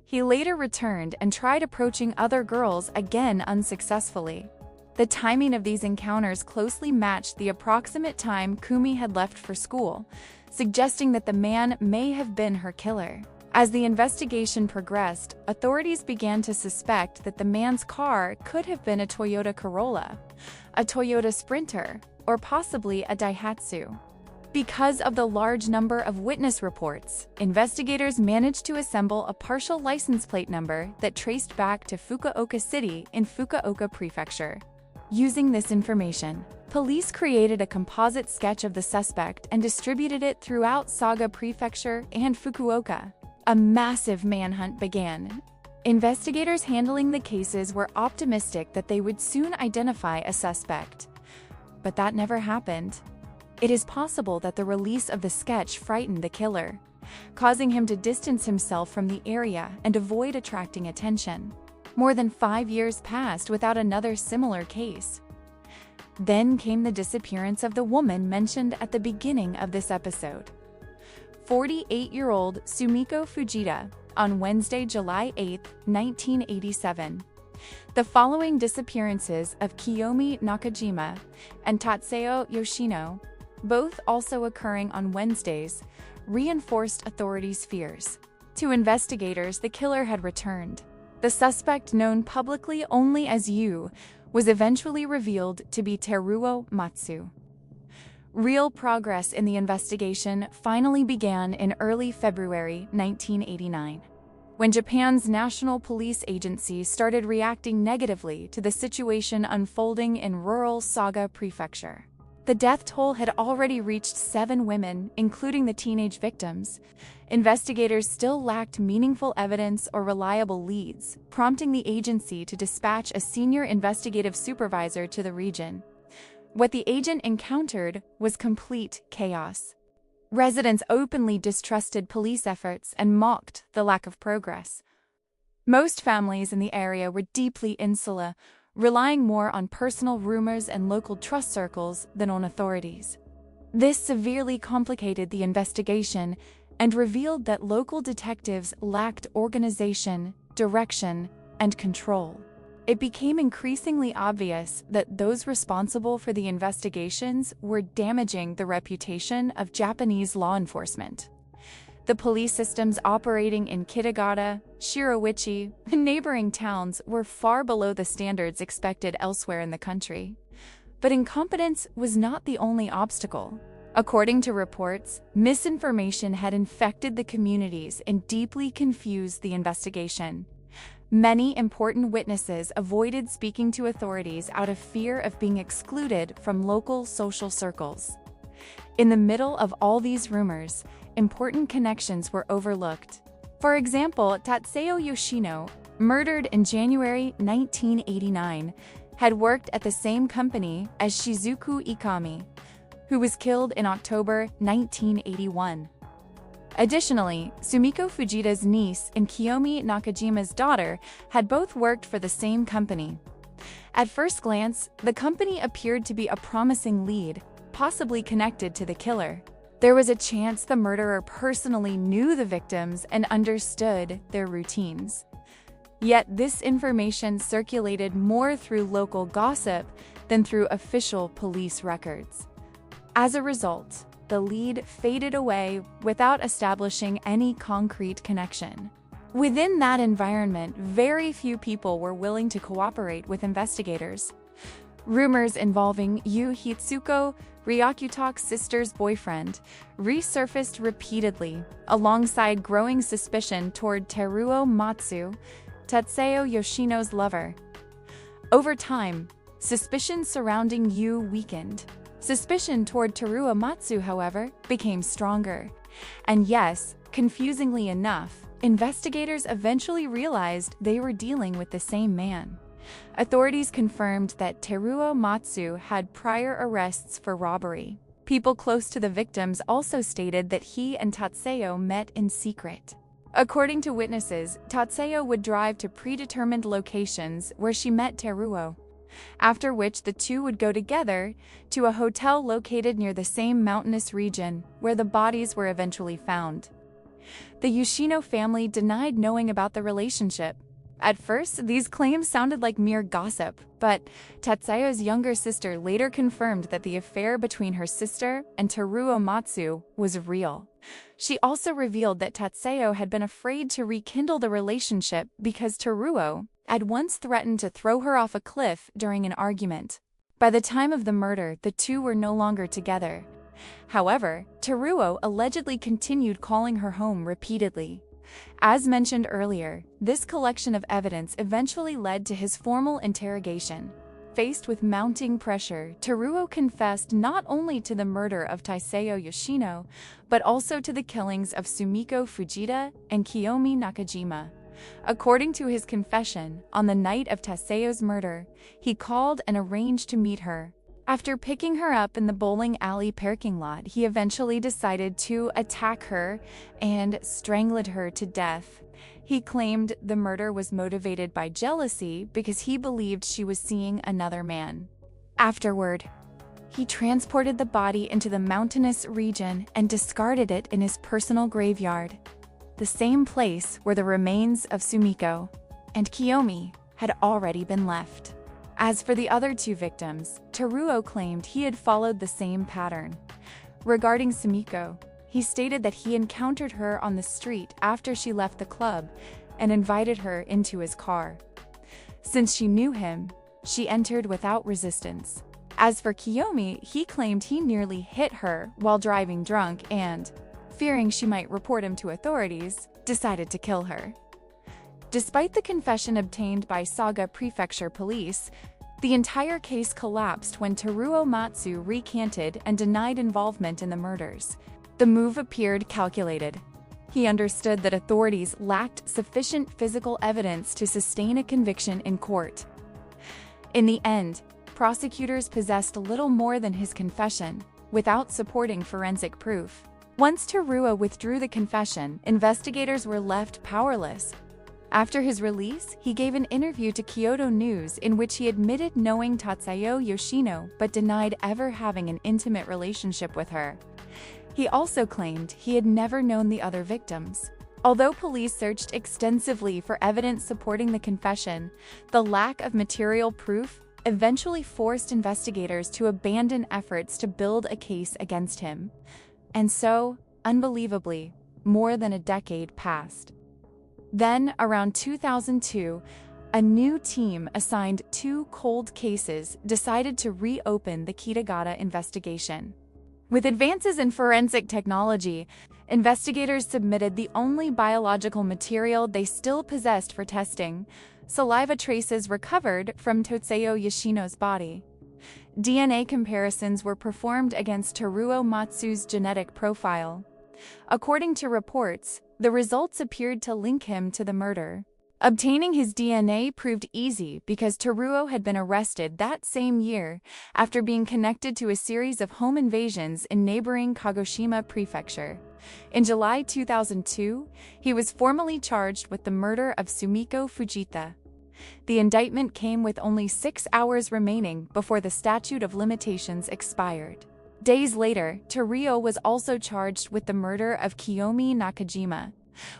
He later returned and tried approaching other girls, again unsuccessfully. The timing of these encounters closely matched the approximate time Kumi had left for school, suggesting that the man may have been her killer. As the investigation progressed, authorities began to suspect that the man's car could have been a Toyota Corolla, a Toyota Sprinter, or possibly a Daihatsu. Because of the large number of witness reports, investigators managed to assemble a partial license plate number that traced back to Fukuoka City in Fukuoka Prefecture. Using this information, police created a composite sketch of the suspect and distributed it throughout Saga Prefecture and Fukuoka. A massive manhunt began. Investigators handling the cases were optimistic that they would soon identify a suspect. But that never happened. It is possible that the release of the sketch frightened the killer, causing him to distance himself from the area and avoid attracting attention. More than 5 years passed without another similar case. Then came the disappearance of the woman mentioned at the beginning of this episode. 48-year-old Sumiko Fujita, on Wednesday, July 8, 1987. The following disappearances of Kiyomi Nakajima and Tatseo Yoshino, both also occurring on Wednesdays, reinforced authorities' fears. To investigators, the killer had returned. The suspect, known publicly only as Yu, was eventually revealed to be Teruo Matsu. Real progress in the investigation finally began in early February 1989, when Japan's National Police Agency started reacting negatively to the situation unfolding in rural Saga Prefecture. The death toll had already reached 7 women, including the teenage victims. Investigators still lacked meaningful evidence or reliable leads, prompting the agency to dispatch a senior investigative supervisor to the region. What the agent encountered was complete chaos. Residents openly distrusted police efforts and mocked the lack of progress. Most families in the area were deeply insular, relying more on personal rumors and local trust circles than on authorities. This severely complicated the investigation and revealed that local detectives lacked organization, direction, and control. It became increasingly obvious that those responsible for the investigations were damaging the reputation of Japanese law enforcement. The police systems operating in Kitagata, Shiroichi, and neighboring towns were far below the standards expected elsewhere in the country. But incompetence was not the only obstacle. According to reports, misinformation had infected the communities and deeply confused the investigation. Many important witnesses avoided speaking to authorities out of fear of being excluded from local social circles. In the middle of all these rumors, important connections were overlooked. For example, Tatseo Yoshino, murdered in January 1989, had worked at the same company as Shizuku Ikami, who was killed in October 1981. Additionally, Sumiko Fujita's niece and Kiyomi Nakajima's daughter had both worked for the same company. At first glance, the company appeared to be a promising lead, possibly connected to the killer. There was a chance the murderer personally knew the victims and understood their routines. Yet this information circulated more through local gossip than through official police records. As a result, the lead faded away without establishing any concrete connection. Within that environment, very few people were willing to cooperate with investigators. Rumors involving Yu Hitsuko, Ryakuta's sister's boyfriend, resurfaced repeatedly, alongside growing suspicion toward Teruo Matsu, Tatseo Yoshino's lover. Over time, suspicion surrounding Yu weakened. Suspicion toward Teruo Matsu, however, became stronger. And yes, confusingly enough, investigators eventually realized they were dealing with the same man. Authorities confirmed that Teruo Matsu had prior arrests for robbery. People close to the victims also stated that he and Tatsuo met in secret. According to witnesses, Tatsuo would drive to predetermined locations where she met Teruo, after which the two would go together to a hotel located near the same mountainous region where the bodies were eventually found. The Yoshino family denied knowing about the relationship. At first, these claims sounded like mere gossip, but Tatsuo's younger sister later confirmed that the affair between her sister and Teruo Matsu was real. She also revealed that Tatsuo had been afraid to rekindle the relationship because Teruo had once threatened to throw her off a cliff during an argument. By the time of the murder, the two were no longer together. However, Teruo allegedly continued calling her home repeatedly. As mentioned earlier, this collection of evidence eventually led to his formal interrogation. Faced with mounting pressure, Teruo confessed not only to the murder of Taiseo Yoshino, but also to the killings of Sumiko Fujita and Kiyomi Nakajima. According to his confession, on the night of Taiseo's murder, he called and arranged to meet her. After picking her up in the bowling alley parking lot, he eventually decided to attack her and strangled her to death. He claimed the murder was motivated by jealousy because he believed she was seeing another man. Afterward, he transported the body into the mountainous region and discarded it in his personal graveyard, the same place where the remains of Sumiko and Kiyomi had already been left. As for the other two victims, Teruo claimed he had followed the same pattern. Regarding Sumiko, he stated that he encountered her on the street after she left the club and invited her into his car. Since she knew him, she entered without resistance. As for Kiyomi, he claimed he nearly hit her while driving drunk and, fearing she might report him to authorities, decided to kill her. Despite the confession obtained by Saga Prefecture police, the entire case collapsed when Teruo Matsu recanted and denied involvement in the murders. The move appeared calculated. He understood that authorities lacked sufficient physical evidence to sustain a conviction in court. In the end, prosecutors possessed little more than his confession, without supporting forensic proof. Once Teruo withdrew the confession, investigators were left powerless. After his release, he gave an interview to Kyoto News in which he admitted knowing Tatsuo Yoshino but denied ever having an intimate relationship with her. He also claimed he had never known the other victims. Although police searched extensively for evidence supporting the confession, the lack of material proof eventually forced investigators to abandon efforts to build a case against him. And so, unbelievably, more than a decade passed. Then, around 2002, a new team assigned 2 cold cases decided to reopen the Kitagata investigation. With advances in forensic technology, investigators submitted the only biological material they still possessed for testing: saliva traces recovered from Tatsuo Yoshino's body. DNA comparisons were performed against Teruo Matsu's genetic profile. According to reports, the results appeared to link him to the murder. Obtaining his DNA proved easy because Teruo had been arrested that same year after being connected to a series of home invasions in neighboring Kagoshima Prefecture. In July 2002, he was formally charged with the murder of Sumiko Fujita. The indictment came with only 6 hours remaining before the statute of limitations expired. Days later, Teruo was also charged with the murder of Kiyomi Nakajima,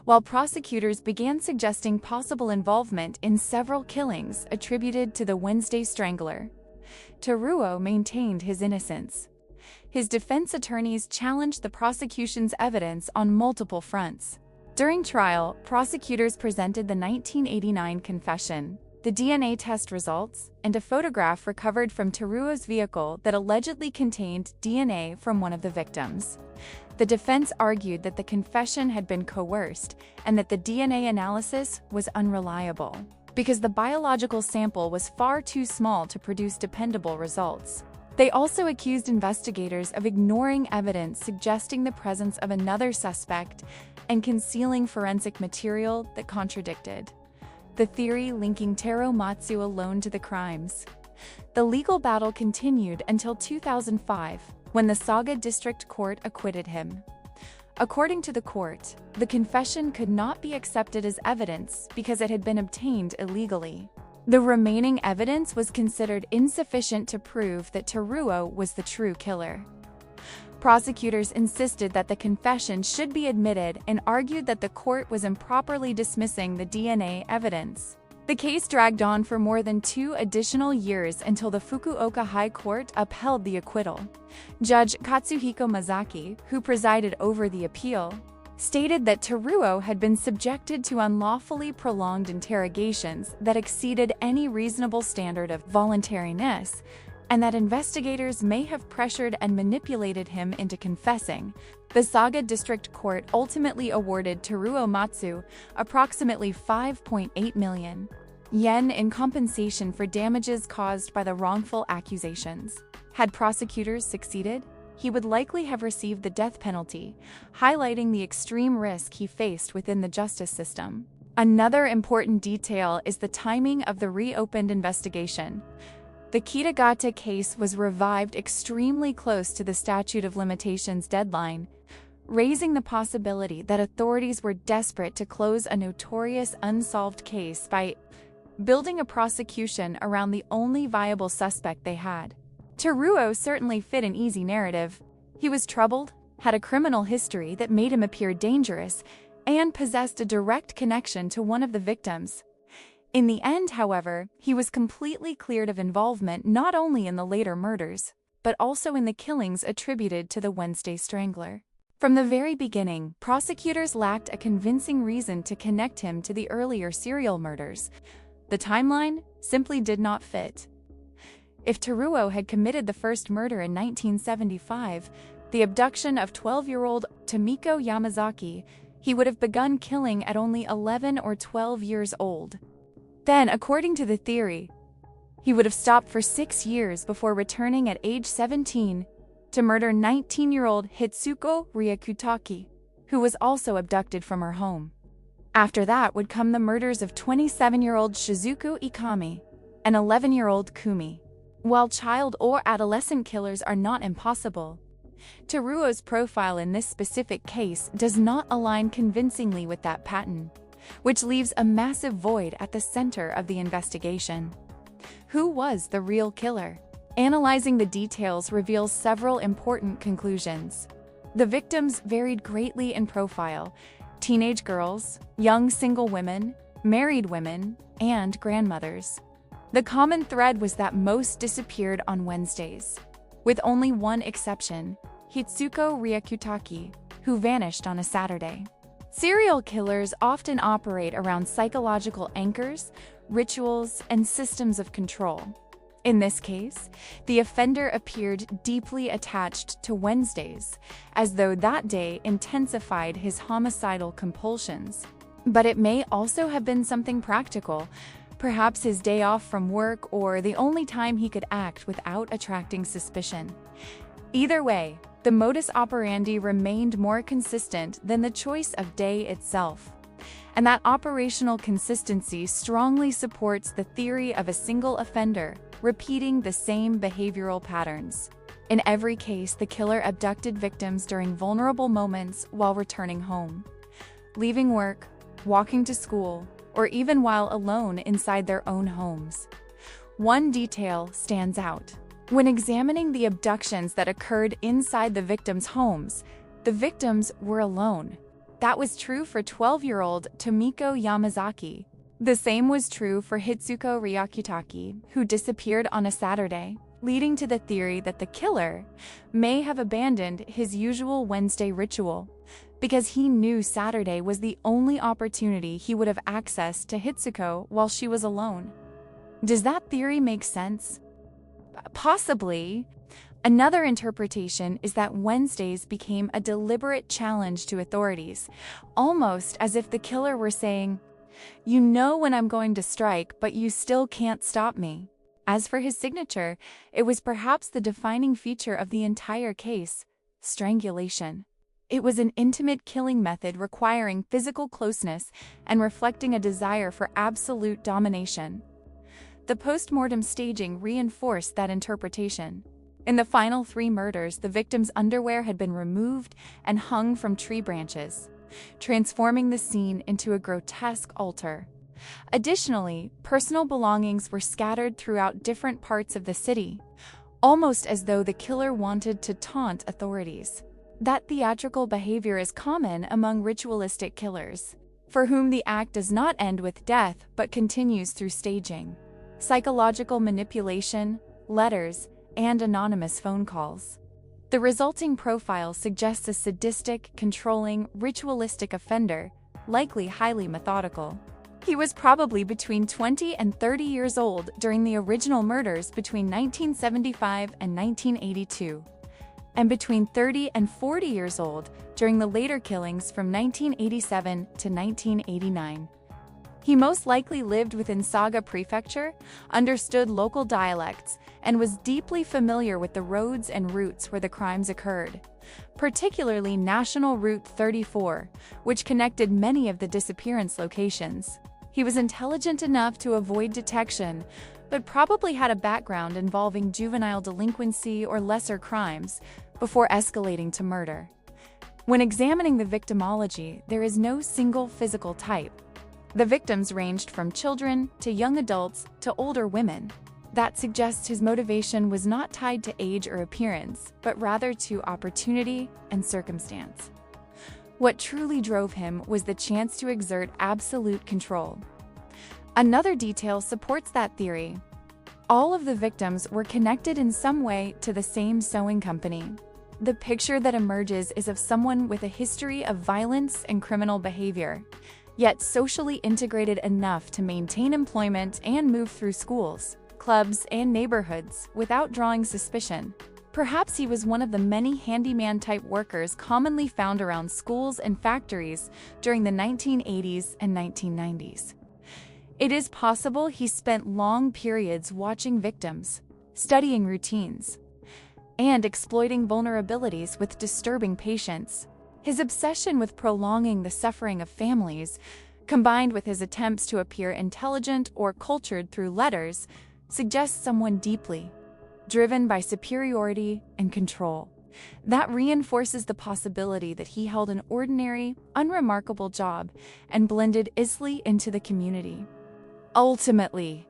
while prosecutors began suggesting possible involvement in several killings attributed to the Wednesday Strangler. Teruo maintained his innocence. His defense attorneys challenged the prosecution's evidence on multiple fronts. During trial, prosecutors presented the 1989 confession, the DNA test results, and a photograph recovered from Teruo's vehicle that allegedly contained DNA from one of the victims. The defense argued that the confession had been coerced and that the DNA analysis was unreliable, because the biological sample was far too small to produce dependable results. They also accused investigators of ignoring evidence suggesting the presence of another suspect and concealing forensic material that contradicted the theory linking Teruo Matsu alone to the crimes. The legal battle continued until 2005, when the Saga District Court acquitted him. According to the court, the confession could not be accepted as evidence because it had been obtained illegally. The remaining evidence was considered insufficient to prove that Teruo was the true killer. Prosecutors insisted that the confession should be admitted and argued that the court was improperly dismissing the DNA evidence. The case dragged on for more than 2 additional years until the Fukuoka High Court upheld the acquittal. Judge Katsuhiko Mazaki, who presided over the appeal, stated that Teruo had been subjected to unlawfully prolonged interrogations that exceeded any reasonable standard of voluntariness, and that investigators may have pressured and manipulated him into confessing. The Saga District Court ultimately awarded Teruo Matsu approximately 5.8 million yen in compensation for damages caused by the wrongful accusations. Had prosecutors succeeded, he would likely have received the death penalty, highlighting the extreme risk he faced within the justice system. Another important detail is the timing of the reopened investigation. The Kitagata case was revived extremely close to the statute of limitations deadline, raising the possibility that authorities were desperate to close a notorious unsolved case by building a prosecution around the only viable suspect they had. Teruo certainly fit an easy narrative. He was troubled, had a criminal history that made him appear dangerous, and possessed a direct connection to one of the victims. In the end, however, he was completely cleared of involvement not only in the later murders, but also in the killings attributed to the Wednesday Strangler. From the very beginning, prosecutors lacked a convincing reason to connect him to the earlier serial murders. The timeline simply did not fit. If Teruo had committed the first murder in 1975, the abduction of 12-year-old Tomiko Yamazaki, he would have begun killing at only 11 or 12 years old. Then, according to the theory, he would have stopped for 6 years before returning at age 17 to murder 19-year-old Hitsuko Ryakutaki, who was also abducted from her home. After that would come the murders of 27-year-old Shizuku Ikami and 11-year-old Kumi. While child or adolescent killers are not impossible, Teruo's profile in this specific case does not align convincingly with that pattern, which leaves a massive void at the center of the investigation. Who was the real killer? Analyzing the details reveals several important conclusions. The victims varied greatly in profile: teenage girls, young single women, married women, and grandmothers. The common thread was that most disappeared on Wednesdays, with only one exception, Hitsuko Ryakutaki, who vanished on a Saturday. Serial killers often operate around psychological anchors, rituals, and systems of control. In this case, the offender appeared deeply attached to Wednesdays, as though that day intensified his homicidal compulsions. But it may also have been something practical, perhaps his day off from work or the only time he could act without attracting suspicion. Either way, the modus operandi remained more consistent than the choice of day itself. And that operational consistency strongly supports the theory of a single offender repeating the same behavioral patterns. In every case, the killer abducted victims during vulnerable moments while returning home, leaving work, walking to school, or even while alone inside their own homes. One detail stands out. When examining the abductions that occurred inside the victims' homes, the victims were alone. That was true for 12-year-old Tomiko Yamazaki. The same was true for Hitsuko Ryakutaki, who disappeared on a Saturday, leading to the theory that the killer may have abandoned his usual Wednesday ritual because he knew Saturday was the only opportunity he would have access to Hitsuko while she was alone. Does that theory make sense? Possibly. Another interpretation is that Wednesdays became a deliberate challenge to authorities, almost as if the killer were saying, "You know when I'm going to strike, but you still can't stop me." As for his signature, it was perhaps the defining feature of the entire case: strangulation. It was an intimate killing method requiring physical closeness and reflecting a desire for absolute domination. The post-mortem staging reinforced that interpretation. In the final 3 murders, the victim's underwear had been removed and hung from tree branches, transforming the scene into a grotesque altar. Additionally, personal belongings were scattered throughout different parts of the city, almost as though the killer wanted to taunt authorities. That theatrical behavior is common among ritualistic killers, for whom the act does not end with death but continues through staging, psychological manipulation, letters, and anonymous phone calls. The resulting profile suggests a sadistic, controlling, ritualistic offender, likely highly methodical. He was probably between 20 and 30 years old during the original murders between 1975 and 1982, and between 30 and 40 years old during the later killings from 1987 to 1989. He most likely lived within Saga Prefecture, understood local dialects, and was deeply familiar with the roads and routes where the crimes occurred, particularly National Route 34, which connected many of the disappearance locations. He was intelligent enough to avoid detection, but probably had a background involving juvenile delinquency or lesser crimes before escalating to murder. When examining the victimology, there is no single physical type. The victims ranged from children to young adults to older women. That suggests his motivation was not tied to age or appearance, but rather to opportunity and circumstance. What truly drove him was the chance to exert absolute control. Another detail supports that theory. All of the victims were connected in some way to the same sewing company. The picture that emerges is of someone with a history of violence and criminal behavior, yet socially integrated enough to maintain employment and move through schools, clubs, and neighborhoods without drawing suspicion. Perhaps he was one of the many handyman-type workers commonly found around schools and factories during the 1980s and 1990s. It is possible he spent long periods watching victims, studying routines, and exploiting vulnerabilities with disturbing patients. His obsession with prolonging the suffering of families, combined with his attempts to appear intelligent or cultured through letters, suggests someone deeply driven by superiority and control. That reinforces the possibility that he held an ordinary, unremarkable job and blended easily into the community. Ultimately,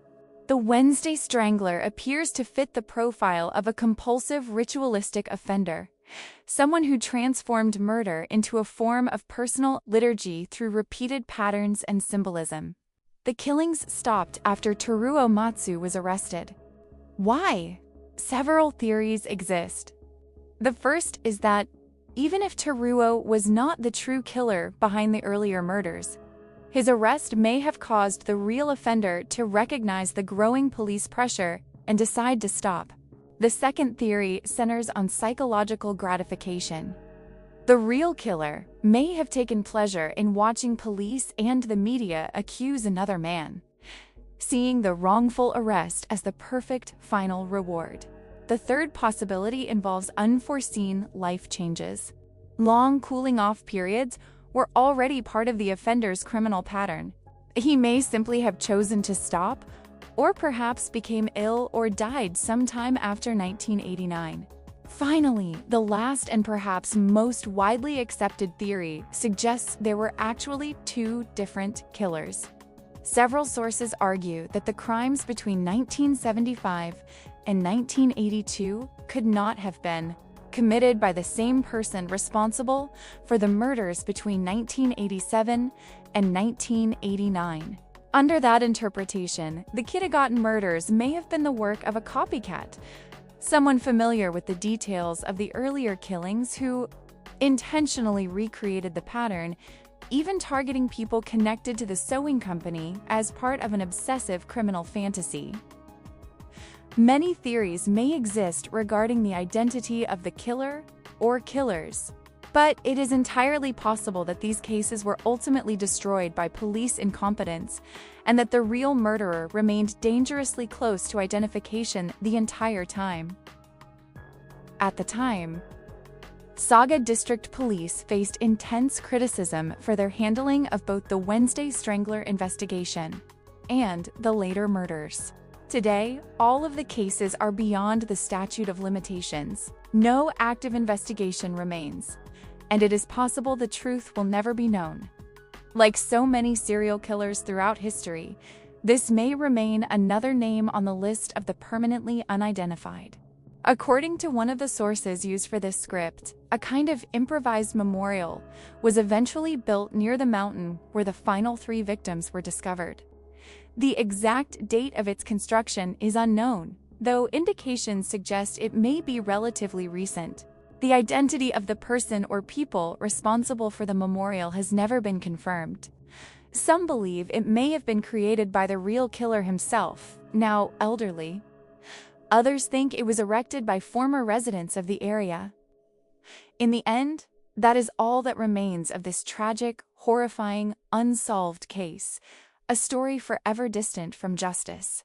the Wednesday Strangler appears to fit the profile of a compulsive ritualistic offender, someone who transformed murder into a form of personal liturgy through repeated patterns and symbolism. The killings stopped after Teruo Matsu was arrested. Why? Several theories exist. The first is that, even if Teruo was not the true killer behind the earlier murders, his arrest may have caused the real offender to recognize the growing police pressure and decide to stop. The second theory centers on psychological gratification. The real killer may have taken pleasure in watching police and the media accuse another man, seeing the wrongful arrest as the perfect final reward. The third possibility involves unforeseen life changes. Long cooling-off periods were already part of the offender's criminal pattern. He may simply have chosen to stop, or perhaps became ill or died sometime after 1989. Finally, the last and perhaps most widely accepted theory suggests there were actually 2 different killers. Several sources argue that the crimes between 1975 and 1982 could not have been committed by the same person responsible for the murders between 1987 and 1989. Under that interpretation, the Kitagaten murders may have been the work of a copycat, someone familiar with the details of the earlier killings who intentionally recreated the pattern, even targeting people connected to the sewing company as part of an obsessive criminal fantasy. Many theories may exist regarding the identity of the killer or killers, but it is entirely possible that these cases were ultimately destroyed by police incompetence and that the real murderer remained dangerously close to identification the entire time. At the time, Saga District Police faced intense criticism for their handling of both the Wednesday Strangler investigation and the later murders. Today, all of the cases are beyond the statute of limitations. No active investigation remains, and it is possible the truth will never be known. Like so many serial killers throughout history, this may remain another name on the list of the permanently unidentified. According to one of the sources used for this script, a kind of improvised memorial was eventually built near the mountain where the final 3 victims were discovered. The exact date of its construction is unknown, though indications suggest it may be relatively recent. The identity of the person or people responsible for the memorial has never been confirmed. Some believe it may have been created by the real killer himself, now elderly. Others think it was erected by former residents of the area. In the end, that is all that remains of this tragic, horrifying, unsolved case, a story forever distant from justice.